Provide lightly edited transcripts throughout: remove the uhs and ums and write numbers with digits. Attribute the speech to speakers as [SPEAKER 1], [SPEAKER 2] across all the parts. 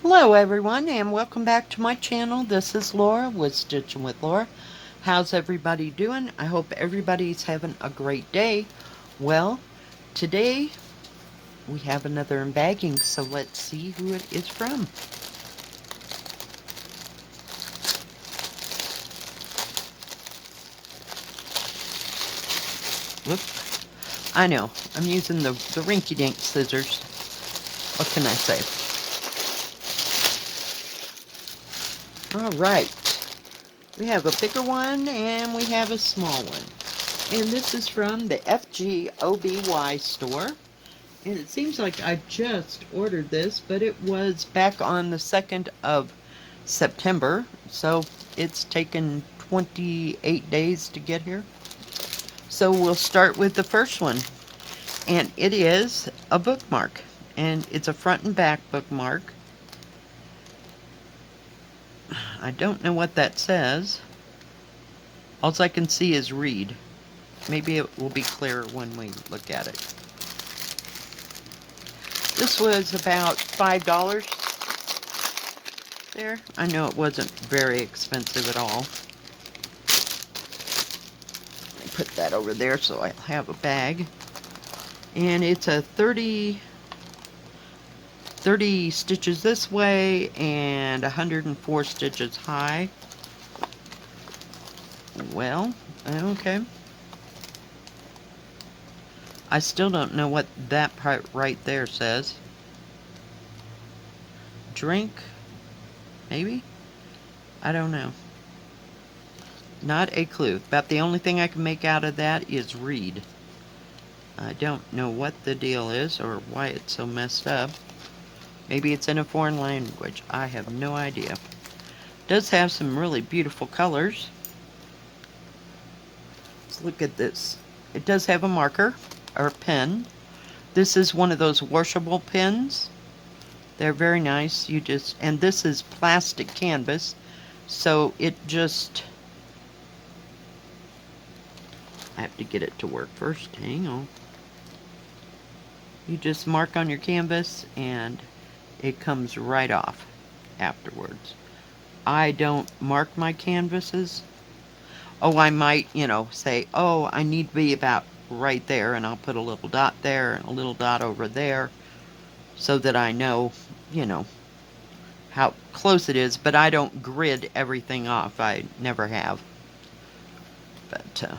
[SPEAKER 1] Hello everyone and welcome back to my channel. This is Laura with Stitching with Laura. How's everybody doing? I hope everybody's having a great day. Well, today we have another unbagging, so let's see who it is from. Look, I know, I'm using the rinky-dink scissors. What can I say? Alright, we have a bigger one and we have a small one. And this is from the FGOBY store. And it seems like I just ordered this, but it was back on the 2nd of September. So it's taken 28 days to get here. So we'll start with the first one. And it is a bookmark. And it's a front and back bookmark. I don't know what that says. All I can see is read. Maybe it will be clearer when we look at it. This was about $5 there. I know it wasn't very expensive at all. Let me put that over there so I have a bag. And it's a 30 stitches this way and 104 stitches high. Well, okay. I still don't know what that part right there says. Drink? Maybe? I don't know. Not a clue. About the only thing I can make out of that is read. I don't know what the deal is or why it's so messed up. Maybe it's in a foreign language. I have no idea. It does have some really beautiful colors. Let's look at this. It does have a marker or pen. This is one of those washable pens. They're very nice. And this is plastic canvas, so it just, I have to get it to work first. Hang on. You just mark on your canvas and it comes right off afterwards. I don't mark my canvases. Oh, I might, say, oh, I need to be about right there, and I'll put a little dot there and a little dot over there so that I know, how close it is, but I don't grid everything off. I never have. But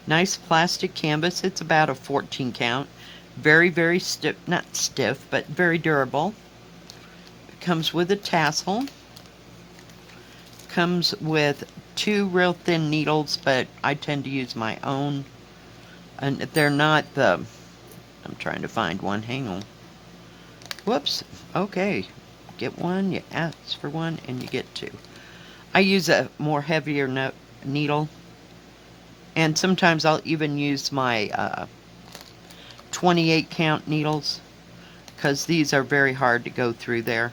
[SPEAKER 1] nice plastic canvas. It's about a 14 count. Very, very stiff, not stiff, but very durable. It comes with a tassel. Comes with 2 real thin needles, but I tend to use my own. And they're not the, I'm trying to find one, hang on. Whoops, okay. Get one, you ask for one, and you get 2. I use a more heavier needle. And sometimes I'll even use my 28 count needles, because these are very hard to go through there,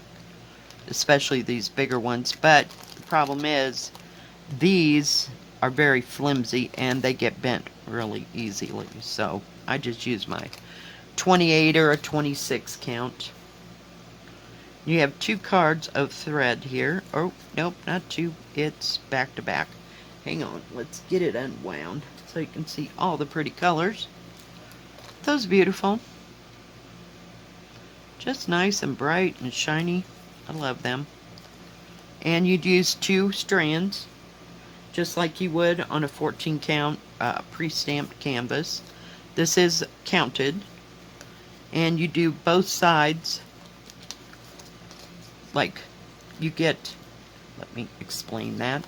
[SPEAKER 1] especially these bigger ones. But the problem is these are very flimsy and they get bent really easily, so I just use my 28 or a 26 count. You have 2 cards of thread here. Oh, nope, not 2. It's back to back. Hang on, let's get it unwound so you can see all the pretty colors. Those beautiful. Just nice and bright and shiny. I love them. And you'd use 2 strands, just like you would on a 14 count pre-stamped canvas. This is counted. And you do both sides. Like you get, let me explain that.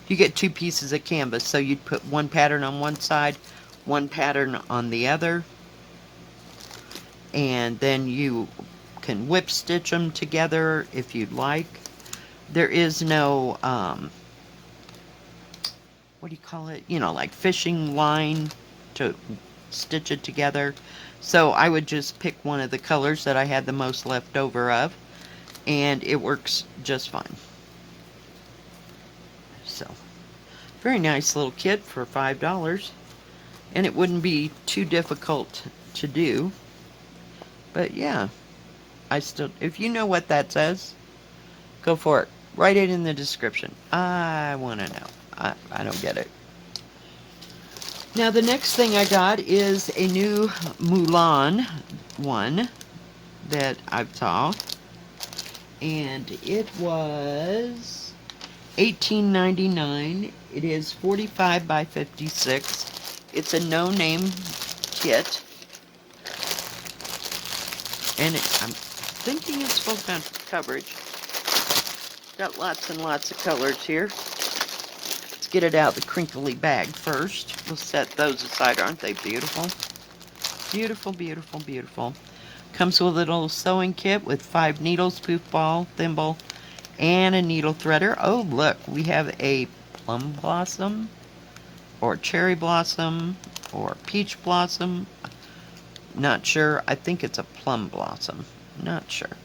[SPEAKER 1] You get 2 pieces of canvas, so you'd put one pattern on one side, one pattern on the other. And then you can whip stitch them together if you'd like. There is no, what do you call it? Like fishing line to stitch it together. So I would just pick one of the colors that I had the most left over of, and it works just fine. So, very nice little kit for $5. And it wouldn't be too difficult to do. But yeah, if you know what that says, go for it. Write it in the description. I want to know. I don't get it. Now the next thing I got is a new Mulan one that I saw. And it was $18.99. It is 45 by 56. It's a no-name kit. And I'm thinking it's full coverage. Got lots and lots of colors here. Let's get it out of the crinkly bag first. We'll set those aside. Aren't they beautiful? Beautiful, beautiful, beautiful. Comes with a little sewing kit with 5 needles, poof ball, thimble, and a needle threader. Oh, look, we have a plum blossom, or cherry blossom, or peach blossom. Not sure. I think it's a plum blossom. Not sure.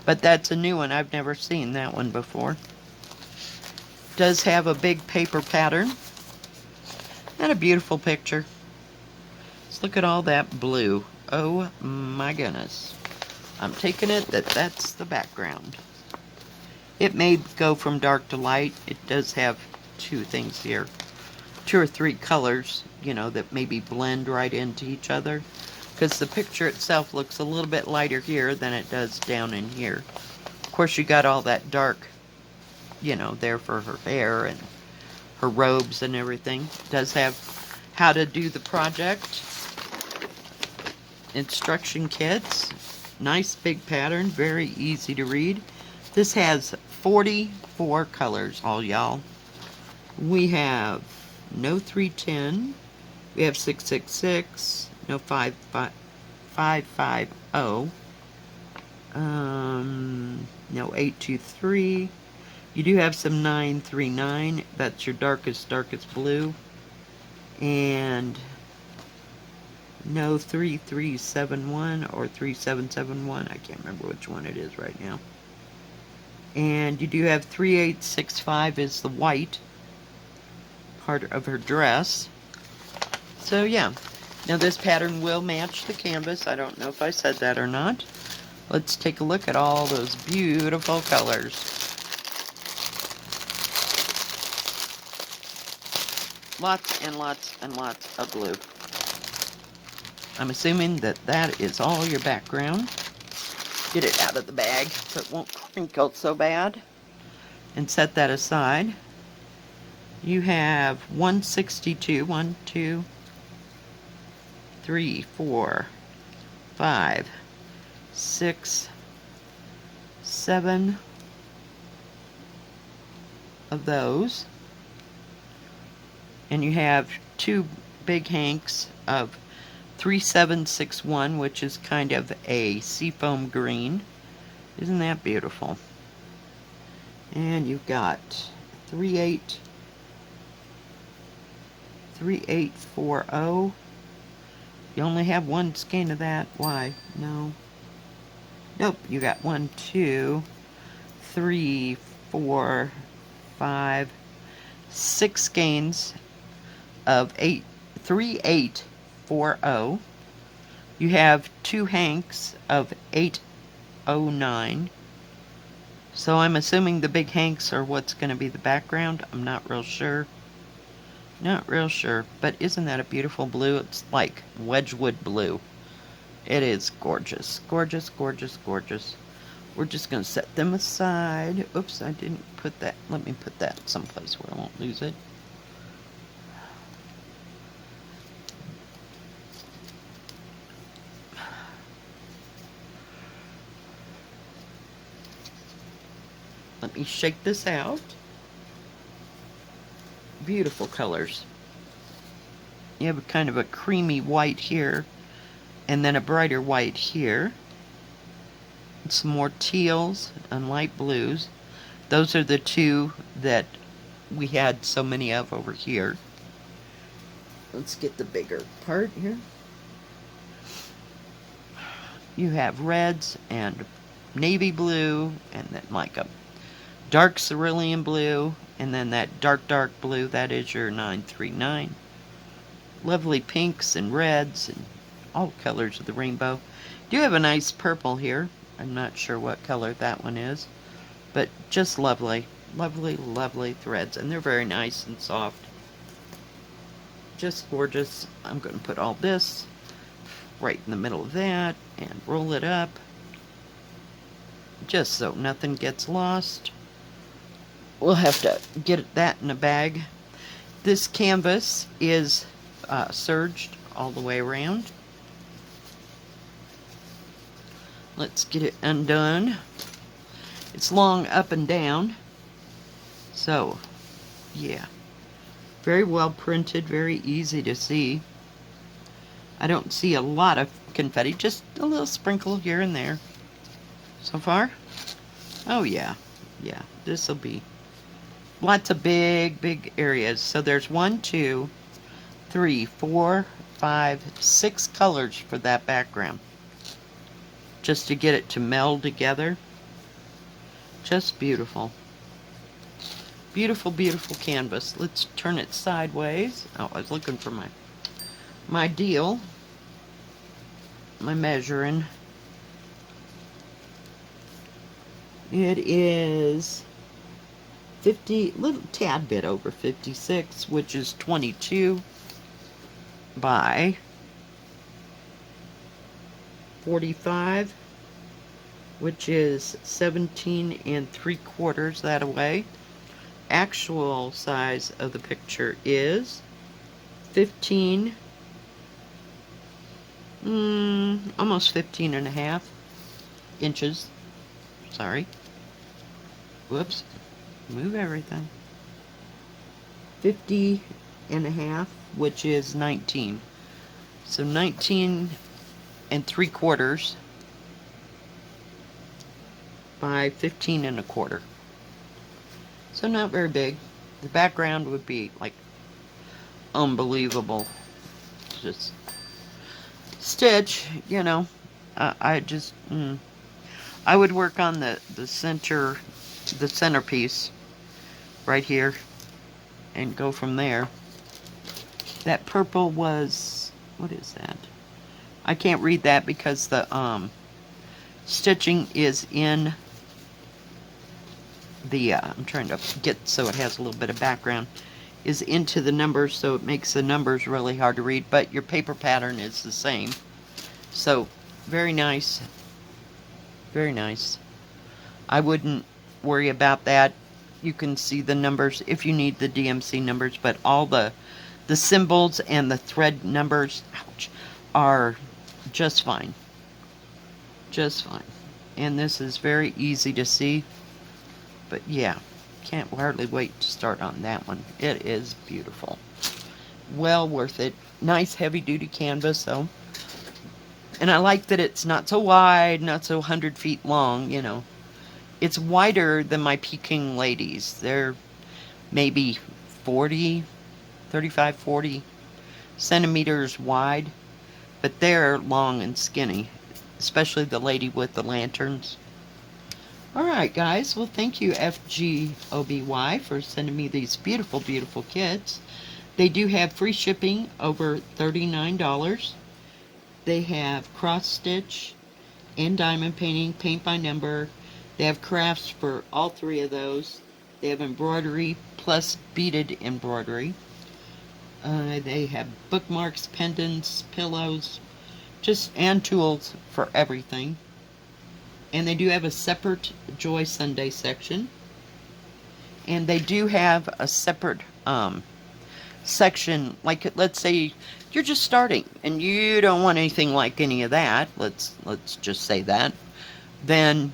[SPEAKER 1] But that's a new one. I've never seen that one before. Does have a big paper pattern. And a beautiful picture. Let's look at all that blue. Oh my goodness. I'm taking it that that's the background. It may go from dark to light. It does have 2 things here. 2 or 3 colors, you know, that maybe blend right into each other. Because the picture itself looks a little bit lighter here than it does down in here. Of course, you got all that dark, you know, there for her hair and her robes and everything. It does have how to do the project. Instruction kits. Nice big pattern. Very easy to read. This has 44 colors, all y'all. We have no 310. We have 666. No 550. No 823. You do have some 939. That's your darkest blue. And no 3371 or 3771. I can't remember which one it is right now. And you do have 3865 is the white part of her dress. So yeah. Now this pattern will match the canvas. I don't know if I said that or not. Let's take a look at all those beautiful colors. Lots and lots and lots of blue. I'm assuming that that is all your background. Get it out of the bag so it won't crinkle so bad. And set that aside. You have 162, 1, 2, 3, 4, 5, 6, 7 of those. And you have 2 big hanks of 3761, which is kind of a seafoam green. Isn't that beautiful? And you've got 3840. You only have 1 skein of that. Why? No. Nope. You got 1, 2, 3, 4, 5, 6 skeins of 3840. You have 2 hanks of 809. So I'm assuming the big hanks are what's going to be the background. I'm not real sure. Not real sure. But isn't that a beautiful blue? It's like Wedgwood blue. It is gorgeous. Gorgeous, gorgeous, gorgeous. We're just going to set them aside. Oops, I didn't put that. Let me put that someplace where I won't lose it. Let me shake this out. Beautiful colors. You have a kind of a creamy white here, and then a brighter white here. And some more teals and light blues. Those are the 2 that we had so many of over here. Let's get the bigger part here. You have reds and navy blue, and then like a dark cerulean blue, and then that dark blue, that is your 939. Lovely pinks and reds and all colors of the rainbow. Do have a nice purple here. I'm not sure what color that one is, but just lovely. Lovely, lovely threads, and they're very nice and soft. Just gorgeous. I'm going to put all this right in the middle of that and roll it up, just so nothing gets lost. We'll have to get that in a bag. This canvas is serged all the way around. Let's get it undone. It's long up and down, so yeah, very well printed, very easy to see. I don't see a lot of confetti, just a little sprinkle here and there. So far? Oh yeah, yeah, this will be lots of big areas. So there's 1, 2, 3, 4, 5, 6 colors for that background, just to get it to meld together. Just beautiful. Beautiful, beautiful canvas. Let's turn it sideways. Oh, I was looking for my deal, my measuring. It is 50, little tad bit over 56, which is 22 by 45, which is 17 3/4 that away. Actual size of the picture is 15, almost 15.5 inches. Sorry. Whoops. Move everything. 50.5, which is 19. So 19 3/4 by 15 1/4. So not very big. The background would be like unbelievable. Just stitch, you know. I just I would work on the centerpiece right here and go from there. That purple was, what is that? I can't read that because the stitching is in the I'm trying to get so it has a little bit of background, is into the numbers, so it makes the numbers really hard to read, but your paper pattern is the same. So very nice, very nice. I wouldn't worry about that. You can see the numbers if you need the DMC numbers, but all the symbols and the thread numbers, ouch, are just fine. Just fine. And this is very easy to see. But yeah, can't hardly wait to start on that one. It is beautiful. Well worth it. Nice heavy duty canvas though. And I like that it's not so wide, not so 100 feet long, you know. It's wider than my Peking ladies. They're maybe 35, 40 centimeters wide, but they're long and skinny, especially the lady with the lanterns. Alright guys, well thank you FGOBY for sending me these beautiful, beautiful kits. They do have free shipping over $39. They have cross stitch and diamond painting, paint by number. They have crafts for all 3 of those. They have embroidery plus beaded embroidery. They have bookmarks, pendants, pillows, and tools for everything. And they do have a separate Joy Sunday section. And they do have a separate section, like let's say you're just starting and you don't want anything like any of that. Let's just say that. Then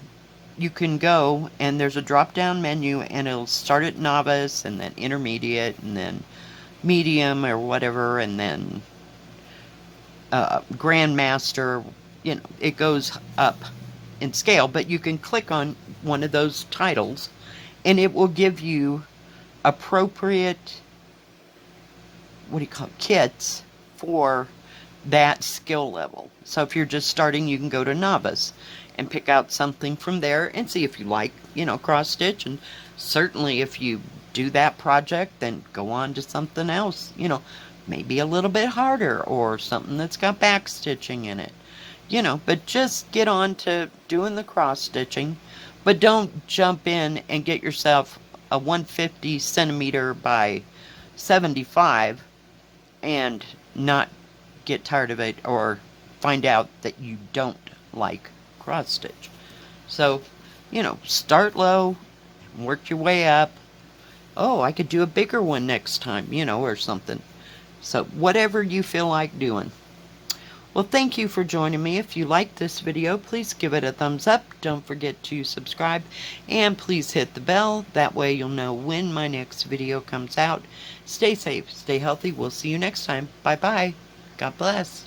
[SPEAKER 1] you can go and there's a drop-down menu and it'll start at novice and then intermediate and then medium or whatever and then grandmaster. You know, it goes up in scale, but you can click on one of those titles and it will give you appropriate, what do you call it, kits for that skill level. So if you're just starting, you can go to novice and pick out something from there and see if you like, you know, cross stitch. And certainly if you do that project, then go on to something else, you know, maybe a little bit harder or something that's got back stitching in it. you know, but just get on to doing the cross stitching, but don't jump in and get yourself a 150 centimeter by 75 and not get tired of it or find out that you don't like cross stitch. So, you know, start low, work your way up. Oh, I could do a bigger one next time, you know, or something. So whatever you feel like doing. Well, thank you for joining me. If you liked this video, please give it a thumbs up. Don't forget to subscribe and please hit the bell. That way you'll know when my next video comes out. Stay safe, stay healthy. We'll see you next time. Bye-bye. God bless.